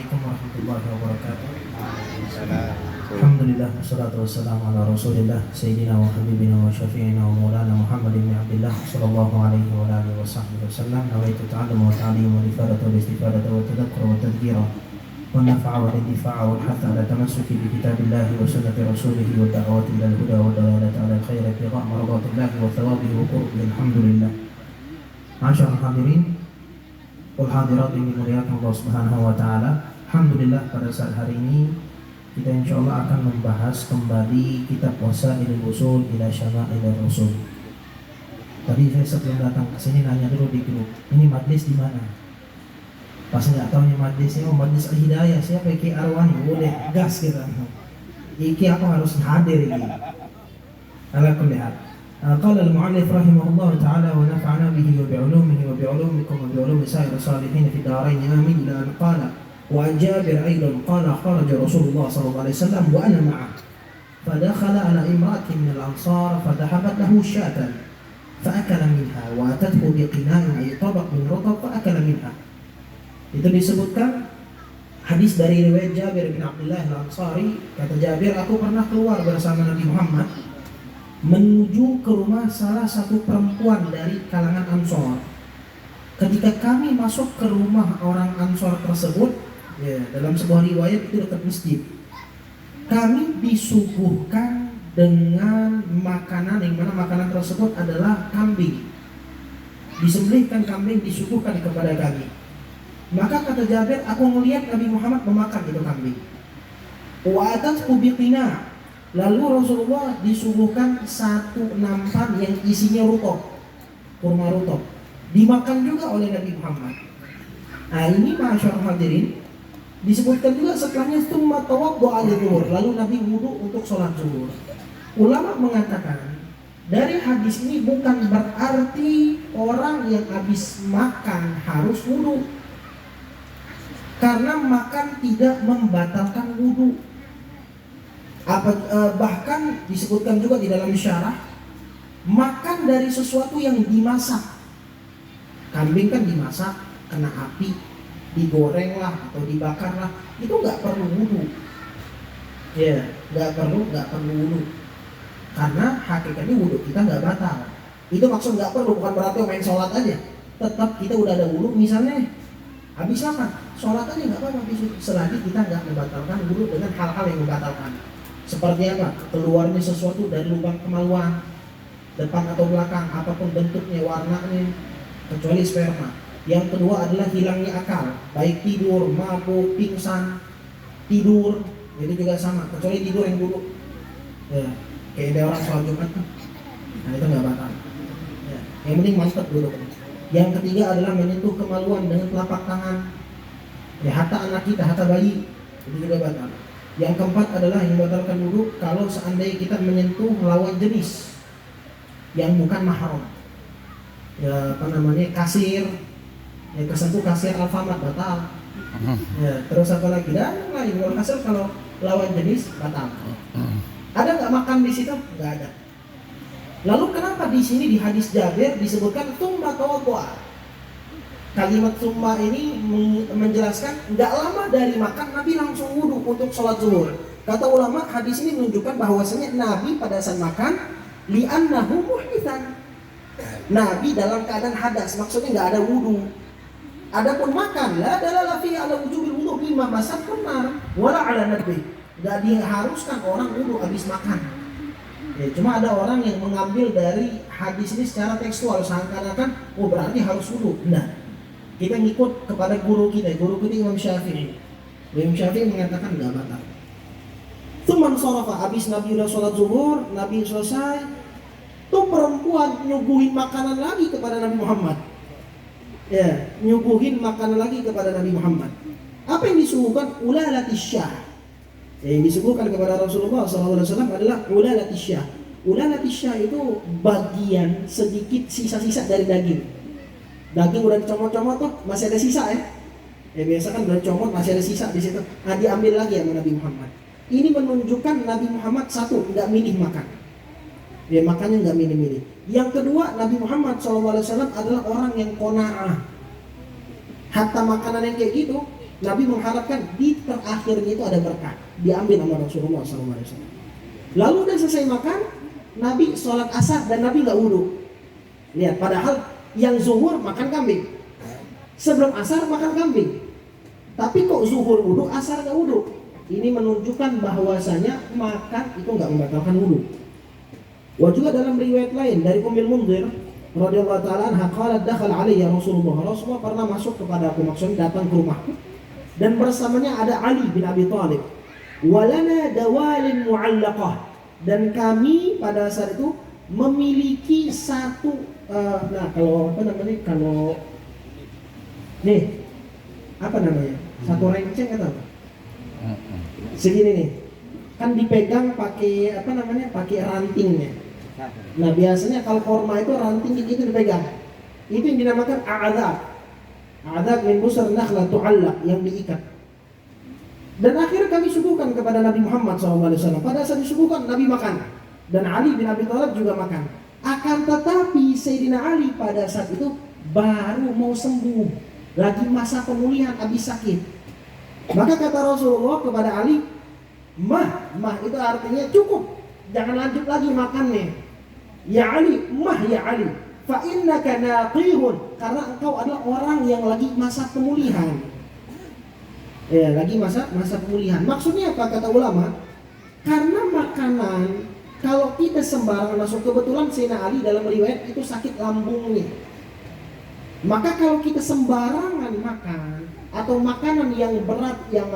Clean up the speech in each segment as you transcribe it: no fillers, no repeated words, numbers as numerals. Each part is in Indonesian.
Assalamualaikum warahmatullahi wabarakatuh. Salam. Alhamdulillah wassalatu wassalamu ala Rasulillah Sayyidina wa habibina wa syafi'ina wa maulana Muhammad ibn Abdullah sallallahu alaihi wa alihi wa sahbihi wasallam. Nawaitu ta'allum wa ta'lim wa ifadatu wa istifadatu wa tadhakkur wa tadhkira wa nafa'a wa intifa'a wa hatta ala tamassuki bi kitabillahi wa sunnati rasulih wa da'wati ila al-huda wa dalalati ala al-khair ibtigha' mardatillahi wa thawabihi wa qurbihi. Alhamdulillah. Masyaallah hadirin wal hadirat yang dimuliakan Allah Subhanahu wa taala. Alhamdulillah pada saat hari ini kita insyaallah akan membahas kembali kitab Wasailul Usul ila Syama'il Rasul. Tadi saya sebelum datang ke sini nanya dulu di grup, ini majlis di mana? Pas nggak tahu nih majlisnya, oh majlis Al-Hidayah, siapa Ki Arwani? Boleh gas kita. Iki aku harus hadir ini. Ala kulli hal. قال المؤلف رحمه الله تعالى ونفعنا به وبعلومه وبعلومكم وبعلوم سائر الصالحين في الدارين آمين. إلى أن قال وعن جابر أيضا قال خرج رسول الله صلى الله عليه وسلم وأنا معه فدخل على امرأة من الأنصار فذهبت له شاة فأكل منها وأتته بقناء أي طبق من رطب فأكل منها. Itu disebutkan hadis dari riwayat Jabir bin Abdullah Al-Ansari. Kata Jabir, aku pernah keluar bersama Nabi Muhammad menuju ke rumah salah satu perempuan dari kalangan Ansor. Ketika kami masuk ke rumah orang Ansor tersebut, ya, dalam sebuah riwayat itu dekat masjid, kami disuguhkan dengan makanan yang mana makanan tersebut adalah kambing. Disembelihkan kambing disuguhkan kepada kami. Maka kata Jabir, aku melihat Nabi Muhammad memakan itu kambing. Wa atathu biqina. Lalu Rasulullah disuguhkan satu nampan yang isinya rutop, kurma rutop, dimakan juga oleh Nabi Muhammad. Nah ini masyaallah hadirin, disebutkan juga setelahnya tsumma tawaddu'a lidzuhur, lalu Nabi wudu untuk sholat zuhur. Ulama mengatakan dari hadis ini bukan berarti orang yang habis makan harus wudu, karena makan tidak membatalkan wudu. Bahkan disebutkan juga di dalam syarah, makan dari sesuatu yang dimasak. Kambing kan dimasak, kena api, digoreng lah atau dibakar lah, itu nggak perlu wudu. Ya, nggak perlu wudu. Karena hakikatnya wudu kita nggak batal. Itu maksud nggak perlu, bukan berarti main sholat aja. Tetap kita udah ada wudu, misalnya habis makan, sholat aja nggak apa-apa, selagi kita nggak membatalkan wudu dengan hal-hal yang membatalkan. Seperti apa? Keluarnya sesuatu dari lubang kemaluan, depan atau belakang, apapun bentuknya, warnanya, kecuali sperma. Yang kedua adalah hilangnya akal, baik tidur, mabuk, pingsan, tidur, itu juga sama, kecuali tidur yang dulu. Ya, kayak ada orang sholat Jumat, nah itu nggak batal. Ya, yang penting mantap dulu. Yang ketiga adalah menyentuh kemaluan dengan telapak tangan, ya hatta anak kita, hatta bayi, itu juga batal. Yang keempat adalah yang membatalkan wudu kalau seandainya kita menyentuh lawan jenis yang bukan mahram. Ya apa namanya, kasir, ya kesentuh kasir Alfamart batal. Ya terus apa lagi, dan lain walhasil kalau lawan jenis batal. Ada nggak makan di situ? Nggak ada. Lalu kenapa di sini di hadis Jabir disebutkan tsumma tawaddu'a? Kalimat summa ini menjelaskan nggak lama dari makan Nabi langsung wudhu untuk sholat zuhur. Kata ulama, hadis ini menunjukkan bahwasanya Nabi pada saat makan li'annahu muhditsan. Nabi dalam keadaan hadas, maksudnya nggak ada wudhu. Adapun makan, la dalala fi ala wujubil wudhu mimma masakun nar wala ala nadbi. Nggak diharuskan orang wudhu habis makan. Ya, cuma ada orang yang mengambil dari hadis ini secara tekstual, seakan-akan oh berarti harus wudhu. Nah, kita ngikut kepada guru kita Imam Syafi'i. Imam Syafi'i mengatakan enggak batal. Tsumman sharafa, habis Nabi udah sholat zuhur, Nabi selesai, tuh perempuan nyuguhin makanan lagi kepada Nabi Muhammad. Ya, nyuguhin makanan lagi kepada Nabi Muhammad. Apa yang disuguhkan? Ulalatis syah. Yang disuguhkan kepada Rasulullah SAW adalah ulalatis syah. Ulalatis syah itu bagian sedikit sisa-sisa dari daging. Daging udah dicomot-comot tuh masih ada sisa ya. Ya biasa kan udah dicomot masih ada sisa di situ. Nah diambil lagi sama Nabi Muhammad. Ini menunjukkan Nabi Muhammad satu nggak milih makan. Ya makannya nggak milih-milih. Yang kedua, Nabi Muhammad SAW adalah orang yang qanaah. Hatta makanan yang kayak gitu Nabi mengharapkan di terakhirnya itu ada berkah, diambil sama Rasulullah SAW. Lalu udah selesai makan, Nabi sholat asar dan Nabi nggak wudhu. Lihat, padahal yang zuhur makan kambing, sebelum asar makan kambing. Tapi kok zuhur wudhu, asar nggak wudhu? Ini menunjukkan bahwasanya makan itu nggak membatalkan wudhu. Wah, juga dalam riwayat lain dari Ummul Mundhir radhiyallahu ta'ala anha qalat dakhala alayya Rasulullah pernah masuk kepada aku, maksudnya datang ke rumahku, dan bersamanya ada Ali bin Abi Thalib. Walana dawalin mu'allaqah, dan kami pada saat itu memiliki satu kalau nih apa namanya, satu renceng atau apa? Segini nih, kan dipegang pakai pakai rantingnya. Nah biasanya kalau korma itu ranting gitu dipegang, itu yang dinamakan a'adzab min busar nakhla tu'allaq, yang diikat. Dan akhirnya kami suguhkan kepada Nabi Muhammad SAW. Pada saat disuguhkan, Nabi makan, dan Ali bin Abi Thalib juga makan. Akan tetapi Sayyidina Ali pada saat itu baru mau sembuh, lagi masa pemulihan habis sakit. Maka kata Rasulullah kepada Ali, mah itu artinya cukup, jangan lanjut lagi makannya. Ya Ali, ya Ali, fa innaka naqihun, karena engkau adalah orang yang lagi masa pemulihan. Ya, lagi masa pemulihan. Maksudnya apa kata ulama? Karena makanan kalau kita sembarangan masuk, kebetulan Sayyidina Ali dalam riwayat itu sakit lambungnya. Maka kalau kita sembarangan makan atau makanan yang berat, yang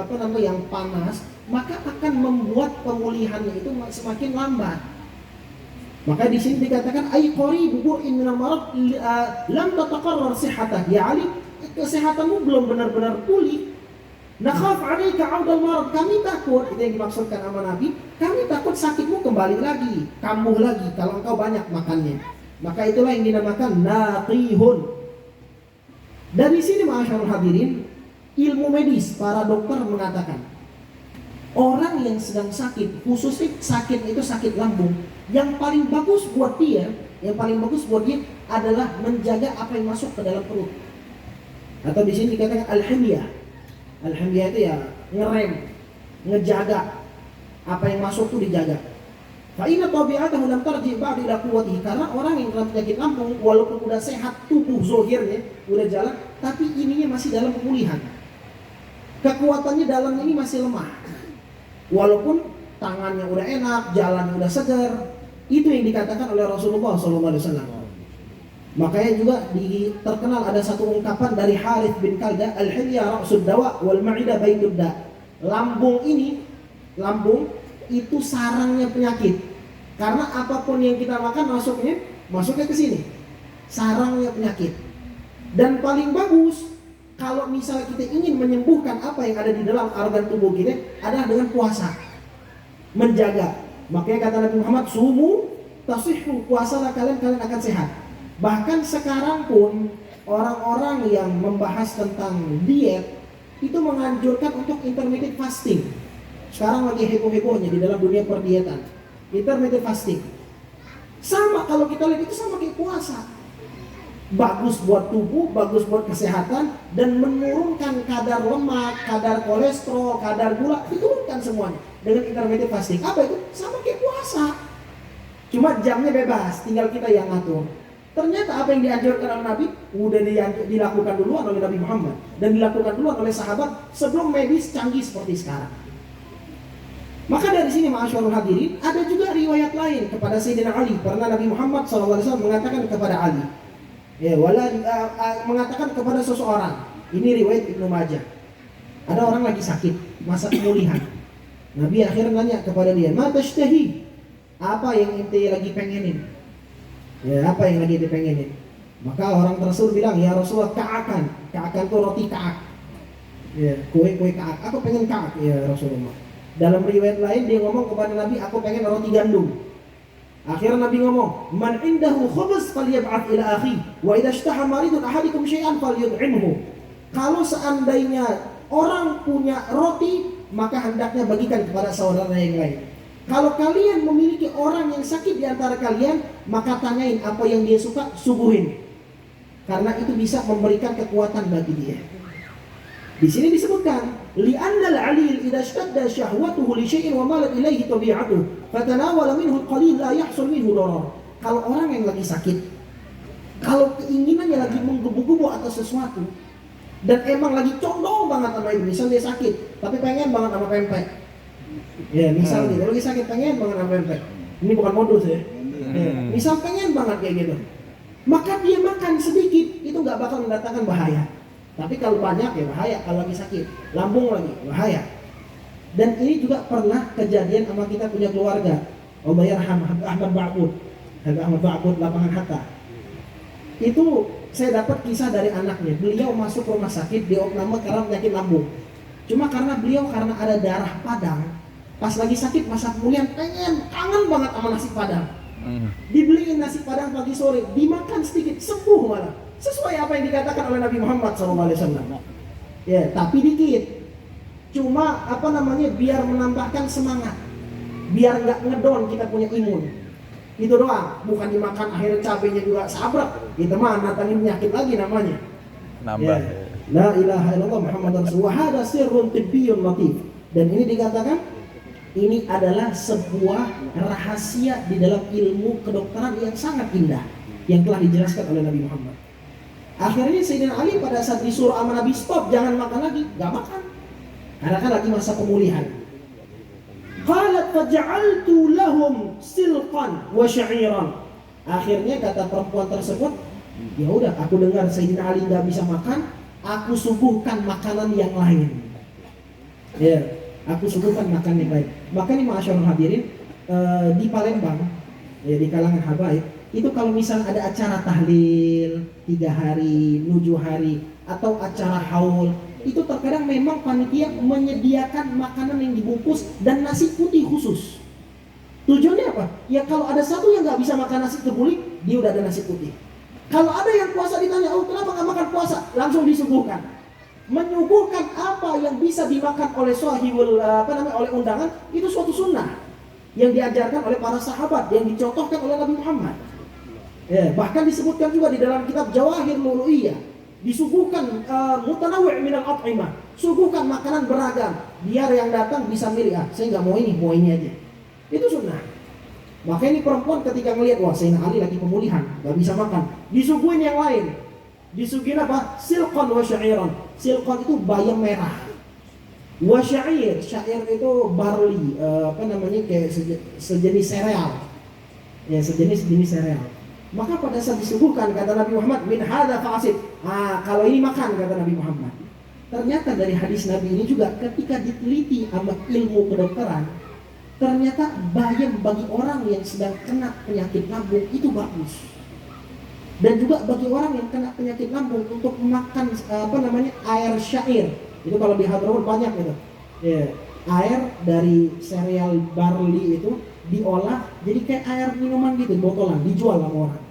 panas, maka akan membuat pemulihannya itu semakin lambat. Maka di sini dikatakan ay qaribu bu'in min al-marad lam tataqarrar sihhatah. Ya Ali, kesehatanmu belum benar-benar pulih. Nakhaf 'alaika 'audal marad, kami takut, itu yang dimaksudkan sama Nabi, kami takut sakitmu kembali lagi, kambuh lagi kalau engkau banyak makannya. Maka itulah yang dinamakan naqihun. Dari sini ma'asyarul hadirin, ilmu medis, para dokter mengatakan orang yang sedang sakit, khususnya sakit itu sakit lambung, yang paling bagus buat dia adalah menjaga apa yang masuk ke dalam perut. Atau di sini dikatakan al-hamiyah. Al-hamiyah itu ya ngerem, ngejaga apa yang masuk itu dijaga. Fa inna tabi'atahu lam tarji' ba'da ila quwwatihi, karena orang yang kena penyakit lambung walaupun udah sehat tubuh zahirnya, udah jalan, tapi ininya masih dalam pemulihan. Kekuatannya dalam ini masih lemah. Walaupun tangannya udah enak, jalannya udah segar. Itu yang dikatakan oleh Rasulullah SAW. Makanya juga terkenal ada satu ungkapan dari Harith bin Kalda, al-hilya ra'sud dawa wal ma'idah baitud da. Lambung itu sarangnya penyakit. Karena apapun yang kita makan masuknya ke sini. Sarangnya penyakit. Dan paling bagus kalau misalnya kita ingin menyembuhkan apa yang ada di dalam organ tubuh kita adalah dengan puasa. Menjaga. Makanya kata Nabi Muhammad, sumu tasihhu, puasalah kalian akan sehat. Bahkan sekarang pun orang-orang yang membahas tentang diet itu menganjurkan untuk intermittent fasting. Sekarang lagi heboh-hebohnya di dalam dunia perdietan, intermittent fasting. Sama, kalau kita lihat itu sama kayak puasa. Bagus buat tubuh, bagus buat kesehatan, dan menurunkan kadar lemak, kadar kolesterol, kadar gula, diturunkan semuanya dengan intermittent fasting. Apa itu? Sama kayak puasa. Cuma jamnya bebas, tinggal kita yang ngatur. Ternyata apa yang dianjurkan oleh Nabi udah dilakukan duluan oleh Nabi Muhammad dan dilakukan duluan oleh sahabat sebelum medis canggih seperti sekarang. Maka dari sini ma'asyarul hadirin, ada juga riwayat lain kepada Sayyidina Ali. Pernah Nabi Muhammad SAW mengatakan kepada Ali, mengatakan kepada seseorang, ini riwayat Ibnu Majah. Ada orang lagi sakit, masa pemulihan. Nabi akhirnya nanya kepada dia, ma tashtahi? Apa yang ente lagi pengenin? Ya, apa yang lagi dipengenin? Maka orang tersebut bilang, ya Rasulullah, ka'akan itu roti ka'ak. Ya, kue ka'ak. Aku pengen ka'ak, ya Rasulullah. Dalam riwayat lain dia ngomong kepada Nabi, aku pengen roti gandum. Akhirnya Nabi ngomong, man indahu khubz falyab'ath ila akhi, wa idza ishtaha maridun ahadikum syai'an falyud'imhu. Kalau seandainya orang punya roti, maka hendaknya bagikan kepada saudara yang lain. Kalau kalian memiliki orang yang sakit di antara kalian, maka tanyain apa yang dia suka, suguhin. Karena itu bisa memberikan kekuatan bagi dia. Di sini disebutkan li'anna al-'alil idza ishtadda syahwatuhu li syai'in wa malat ilaihi tabi'atuhu fatanawala minhu al-qalil la yahsul minhu darar. Kalau orang yang lagi sakit, kalau keinginannya lagi menggebu-gebu atas sesuatu dan emang lagi condong banget sama itu, misal dia sakit tapi pengen banget sama pempek. Ya, misal dia lagi sakit pengen banget sama pempek. Ini bukan modus ya. Misal pengen banget kayak gitu. Maka dia makan sedikit itu nggak bakal mendatangkan bahaya. Tapi kalau banyak ya bahaya, kalau lagi sakit, lambung lagi bahaya. Dan ini juga pernah kejadian sama kita punya keluarga. Allahyarham Ahmad Ba'bud, lapangan Hatta. Itu saya dapat kisah dari anaknya. Beliau masuk rumah sakit diopname karena penyakit lambung. Cuma karena beliau ada darah Padang, pas lagi sakit masa pemulihan kangen banget sama nasi Padang. Dibeliin nasi Padang pagi sore, dimakan sedikit sembuh malah. Sesuai apa yang dikatakan oleh Nabi Muhammad SAW. Ya, tapi dikit. Cuma biar menambahkan semangat, biar nggak ngedon kita punya imun. Itu doang, bukan dimakan akhirnya cabenya juga sabrak. Itu mah natangin penyakit lagi namanya. Nambah. Ya. La ilaha illallah Muhammad Rasulullah. Hada sirrun tibbiyun latif. Dan ini dikatakan ini adalah sebuah rahasia di dalam ilmu kedokteran yang sangat indah yang telah dijelaskan oleh Nabi Muhammad. Akhirnya Sayyidina Ali pada saat disuruh sama Nabi stop, jangan makan lagi, gak makan. Karena kan lagi masa pemulihan. Qalat faja'altu lahum silqan wa sya'iran. Akhirnya kata perempuan tersebut, ya udah aku dengar Sayyidina Ali gak bisa makan, aku suguhkan makanan yang lain. Ya, aku suguhkan makanan yang lain. Makanya ma'asyarul hadirin, di Palembang, ya di kalangan habaib, itu kalau misal ada acara tahlil 3 hari, 7 hari, atau acara haul, itu terkadang memang panitia menyediakan makanan yang dibungkus dan nasi putih khusus. Tujuannya apa? Ya kalau ada satu yang nggak bisa makan nasi kebuli, dia udah ada nasi putih. Kalau ada yang puasa ditanya, oh kenapa nggak makan puasa? Langsung disuguhkan. Menyuguhkan apa yang bisa dimakan oleh sahibul oleh undangan, itu suatu sunnah yang diajarkan oleh para sahabat, yang dicontohkan oleh Nabi Muhammad. Ya, bahkan disebutkan juga di dalam kitab Jawahir Lulu'iyah, disuguhkan mutanawwi' minal at'imah, suguhkan makanan beragam, biar yang datang bisa milih, saya nggak mau ini aja. Itu sunnah. Makanya ini perempuan ketika melihat, wah Sayyidina Ali lagi pemulihan, nggak bisa makan, disuguhin yang lain. Disuguhin apa? Silqan wa sya'iran. Silqan itu bayam merah. Wa syair itu barley, kayak sejenis sereal. Ya, sejenis sereal. Maka pada saat disuguhkan kata Nabi Muhammad, min hadza fa'asid. Kalau ini makan kata Nabi Muhammad. Ternyata dari hadis Nabi ini juga ketika diteliti sama ilmu kedokteran, ternyata bayam bagi orang yang sedang kena penyakit lambung itu bagus. Dan juga bagi orang yang kena penyakit lambung untuk makan air syair. Itu kalau di Hadramaut banyak itu. Ya, air dari sereal barley itu diolah jadi kayak air minuman gitu, botolan, dijual sama orang.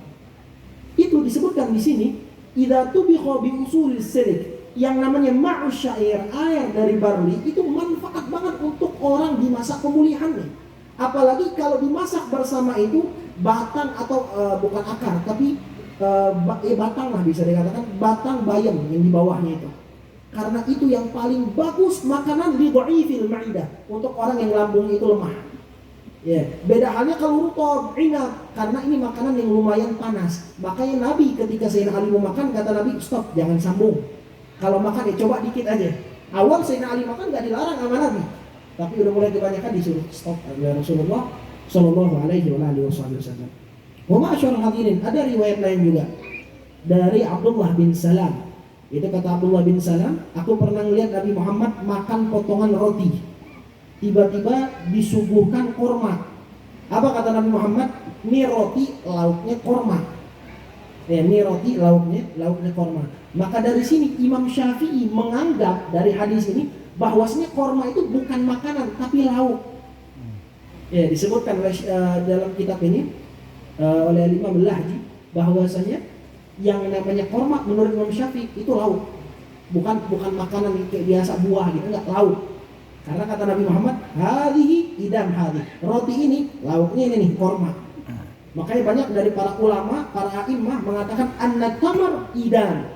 Itu disebutkan di sini, idza tubiqa bi usul sirik, yang namanya ma'us syair, air dari barley itu manfaat banget untuk orang di masa pemulihan nih. Apalagi kalau dimasak bersama itu batang atau bukan akar, tapi batang lah bisa dikatakan, batang bayam yang di bawahnya itu. Karena itu yang paling bagus makanan li dhaifil ma'idah, untuk orang yang lambung itu lemah. Ya, beda halnya kalau rutab, inab, karena ini makanan yang lumayan panas. Makanya Nabi ketika Sayyidina Ali mau makan, kata Nabi, stop, jangan sambung. Kalau makan ya coba dikit aja. Awal Sayyidina Ali makan gak dilarang sama Nabi, tapi udah mulai kebanyakan disuruh stop oleh Rasulullah Sallallahu Alaihi Wasallam. Wa ma'asyarul hadirin, ada riwayat lain juga dari Abdullah bin Salam. Itu kata Abdullah bin Salam, aku pernah melihat Nabi Muhammad makan potongan roti. Tiba-tiba disuguhkan korma. Apa kata Nabi Muhammad? Ini roti lauknya korma. Ya, ini roti lauknya korma. Maka dari sini Imam Syafi'i menganggap dari hadis ini bahwasanya korma itu bukan makanan tapi lauk. Ya, disebutkan dalam kitab ini oleh Imam Al-Lahji bahwasanya yang namanya korma menurut Imam Syafi'i itu lauk. Bukan makanan kayak biasa buah gitu, enggak, lauk. Karena kata Nabi Muhammad, hadhihi idam hadhi. Roti ini, lauknya ini nih, korma. Makanya banyak dari para ulama, para a'imah mengatakan an-tamar idam.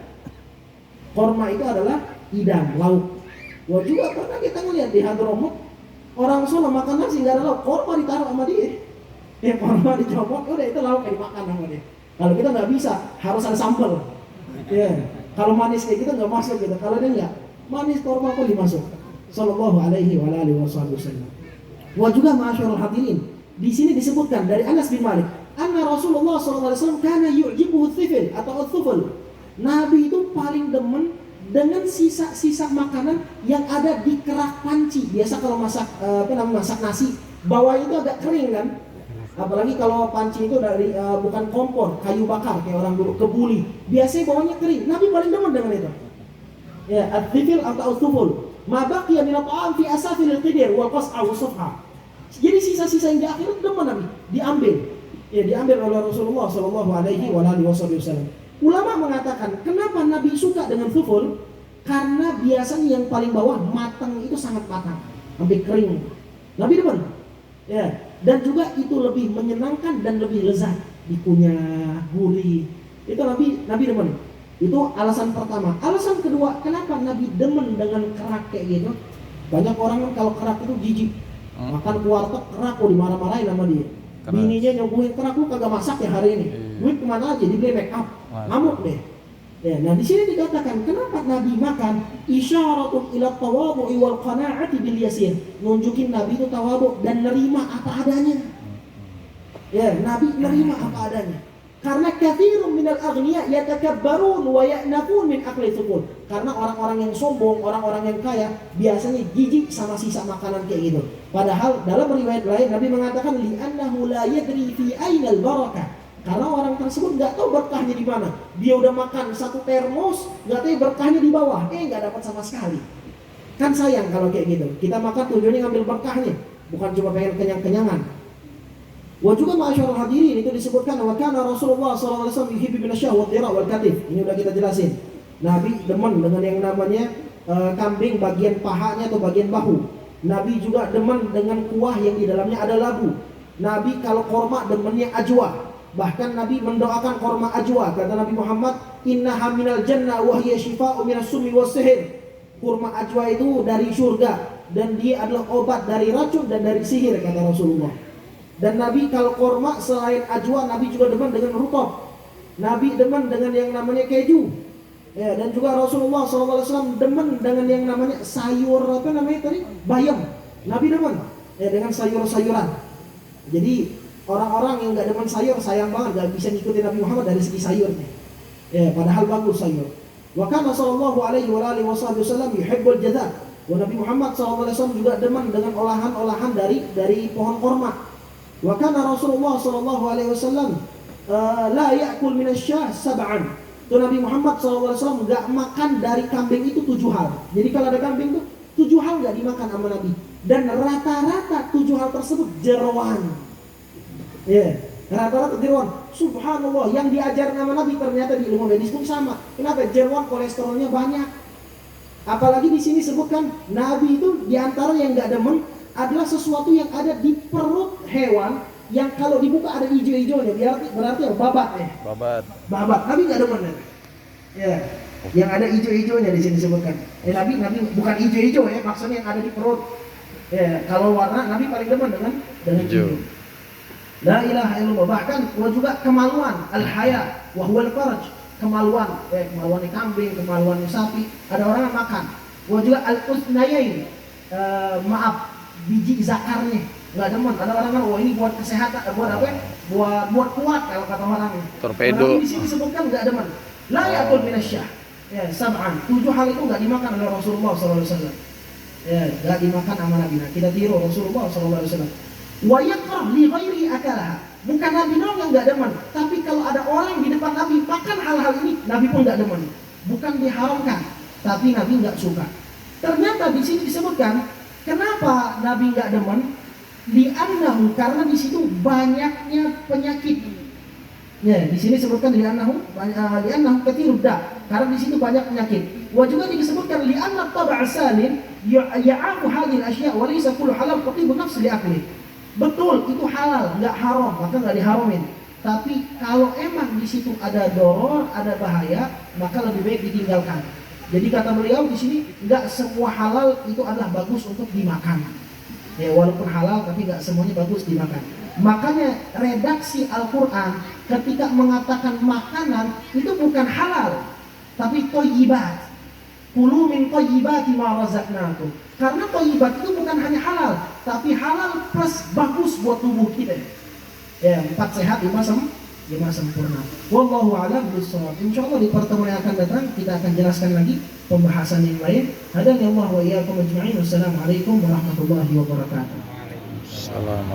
Korma itu adalah idam, lauk. Wah juga pernah kita ngeliat di Hadramut, orang Solo makan nasi nggak ada lauk, korma ditaruh sama dia. Ya korma dicopot, udah itu lauk yang dimakan sama dia. Kalau kita nggak bisa, harus ada sambal. Ya, kalau manis kayak kita nggak masuk gitu. Kalau dia nggak, manis korma pun dimasuk. Sallallahu alaihi wasallam. Wah juga ma'asyarul hadirin. Di sini disebutkan dari Anas bin Malik, anna Rasulullah SAW kana yu'jibuhu thifil atau thuful. Nabi itu paling demen dengan sisa-sisa makanan yang ada di kerak panci. Biasa kalau masak masak nasi, bawah itu agak kering kan? Apalagi kalau panci itu dari bukan kompor, kayu bakar kayak orang dulu kebuli. Biasanya bawahnya kering. Nabi paling demen dengan itu. Ya, at-thifil atau thuful. Ma baqiya min at-ta'am fi asafil al-qidir wal qas'a wa safha. Jadi sisa-sisa yang di akhirat demen Nabi diambil. Ya, diambil oleh Rasulullah sallallahu alaihi wasallam. Ulama mengatakan, kenapa Nabi suka dengan thuful? Karena biasanya yang paling bawah matang itu sangat matang, sampai kering. Nabi demen. Ya, dan juga itu lebih menyenangkan dan lebih lezat, dikunyah, gurih. Itu Nabi demen. Itu alasan pertama. Alasan kedua, kenapa Nabi demen dengan kerak kayak gitu? Banyak orang kan kalau kerak itu jijik. Makan kuartek kerak, dimarah-marahin sama dia. Bininya nyuguhin kerak, lu kagak masak ya hari ini. Duit kemana aja, dibeli make up. Ngamuk deh. Ya, nah di sini dikatakan kenapa Nabi makan isyaratun ila tawadhu'i wal qana'ati bil yasir. Nunjukin Nabi itu tawadhu dan nerima apa adanya. Ya, Nabi nerima apa adanya. Karena katsirun minal aghniya yatakabbarun wa ya'nafun min akli thukul. Karena orang-orang yang sombong, orang-orang yang kaya biasanya jijik sama sisa makanan kayak gitu. Padahal dalam riwayat lain Nabi mengatakan li'annahu la yadri fi ainal barakah. Karena orang tersebut nggak tahu berkahnya di mana. Dia udah makan satu termos, nggak tahu berkahnya di bawah, nggak dapat sama sekali. Kan sayang kalau kayak gitu. Kita makan tujuannya ngambil berkahnya, bukan cuma pengen kenyang-kenyangan. Wa juga ma'asyarul hadirin itu disebutkan wa kana Rasulullah sallallahu alaihi wasallam yuhibbu min asyahwat dira wal katif. Ini udah kita jelasin. Nabi demen dengan yang namanya kambing bagian pahanya atau bagian bahu. Nabi juga demen dengan kuah yang di dalamnya ada labu. Nabi kalau korma demennya ajwa. Bahkan Nabi mendoakan korma ajwa. Kata Nabi Muhammad, innaha minal jannah wa hiya shifa'u minas summi was sihir. Kurma ajwa itu dari surga dan dia adalah obat dari racun dan dari sihir, kata Rasulullah. Dan Nabi kalau korma selain ajwa, Nabi juga demen dengan rutab. Nabi demen dengan yang namanya keju. Ya, dan juga Rasulullah SAW demen dengan yang namanya sayur bayam. Nabi demen ya dengan sayur-sayuran. Jadi orang-orang yang nggak demen sayur sayang banget, nggak bisa ngikutin Nabi Muhammad dari segi sayurnya. Ya, padahal bagus sayur. Wa kana sallallahu alaihi wasallam yuhibbul jazaa. Wa Nabi Muhammad SAW juga demen dengan olahan-olahan dari pohon korma. Wa kana Rasulullah sallallahu alaihi wasallam la ya'kul minasyah sab'an. Tuh Nabi Muhammad SAW nggak makan dari kambing itu 7 hal. Jadi kalau ada kambing tuh 7 hal nggak dimakan sama Nabi. Dan rata-rata 7 hal tersebut jeroan. Ya, rata-rata jeroan. Subhanallah, yang diajar nama Nabi ternyata di ilmu medis pun sama. Kenapa? Jeroan kolesterolnya banyak. Apalagi di sini sebutkan Nabi itu diantara yang nggak demen adalah sesuatu yang ada di perut hewan yang kalau dibuka ada hijau-hijaunya, berarti babat ya. Babat. Nabi nggak demen. Ya, yang ada hijau-hijaunya di sini disebutkan. Nabi bukan hijau-hijau ya, maksudnya yang ada di perut. Ya, kalau warna Nabi paling demen dengan hijau. La ilaha illallah. Bahkan juga kemaluan, al-haya wa huwa al-faraj. Kemaluan kambing, kemaluan sapi, ada orang yang makan. Wa juga al-usnayain. Biji zakarnya nggak demen. Ada orang kan, ini buat kesehatan, buat apa? Buat kuat kalau kata orang ini. Torpedo. Tapi di sini disebutkan nggak demen. La ya'kul minasyah. Ya, sab'an. 7 hal itu nggak dimakan oleh Rasulullah SAW. Ya, nggak dimakan sama Nabi. Nah, kita tiru Rasulullah SAW. Wa yakrah li ghairi akalaha. Bukan Nabi doang yang enggak demen, tapi kalau ada orang di depan Nabi makan hal-hal ini, Nabi pun enggak demen. Bukan diharamkan, tapi Nabi enggak suka. Ternyata di sini disebutkan kenapa Nabi enggak demen? Li'annahu, karena di situ banyaknya penyakit. Ya, di sini disebutkan li'annahu katsirud da, karena di situ banyak penyakit. Wa juga disebutkan li'anna tab'a salim ya'afu hadhil asya' wa laysa kullu halal qatibu nafs li'aqli. Betul, itu halal, nggak haram, maka nggak diharamin. Tapi kalau emang di situ ada doror, ada bahaya, maka lebih baik ditinggalkan. Jadi kata beliau di sini, nggak semua halal itu adalah bagus untuk dimakan. Ya walaupun halal tapi nggak semuanya bagus dimakan. Makanya redaksi Al-Quran ketika mengatakan makanan itu bukan halal, tapi thayyibat. Kulu min thayyibati ma razaqnakum. Karena thayyibat itu bukan hanya halal, tapi halal plus bagus buat tubuh kita. Ya, 4 sehat, 5 sempurna. Wallahu a'lam bishawab. Insyaallah di pertemuan yang akan datang kita akan jelaskan lagi pembahasan yang lain. Hadani Allah wa iyyakum ajma'in. Wassalamualaikum warahmatullahi wabarakatuh. Waalaikumsalam.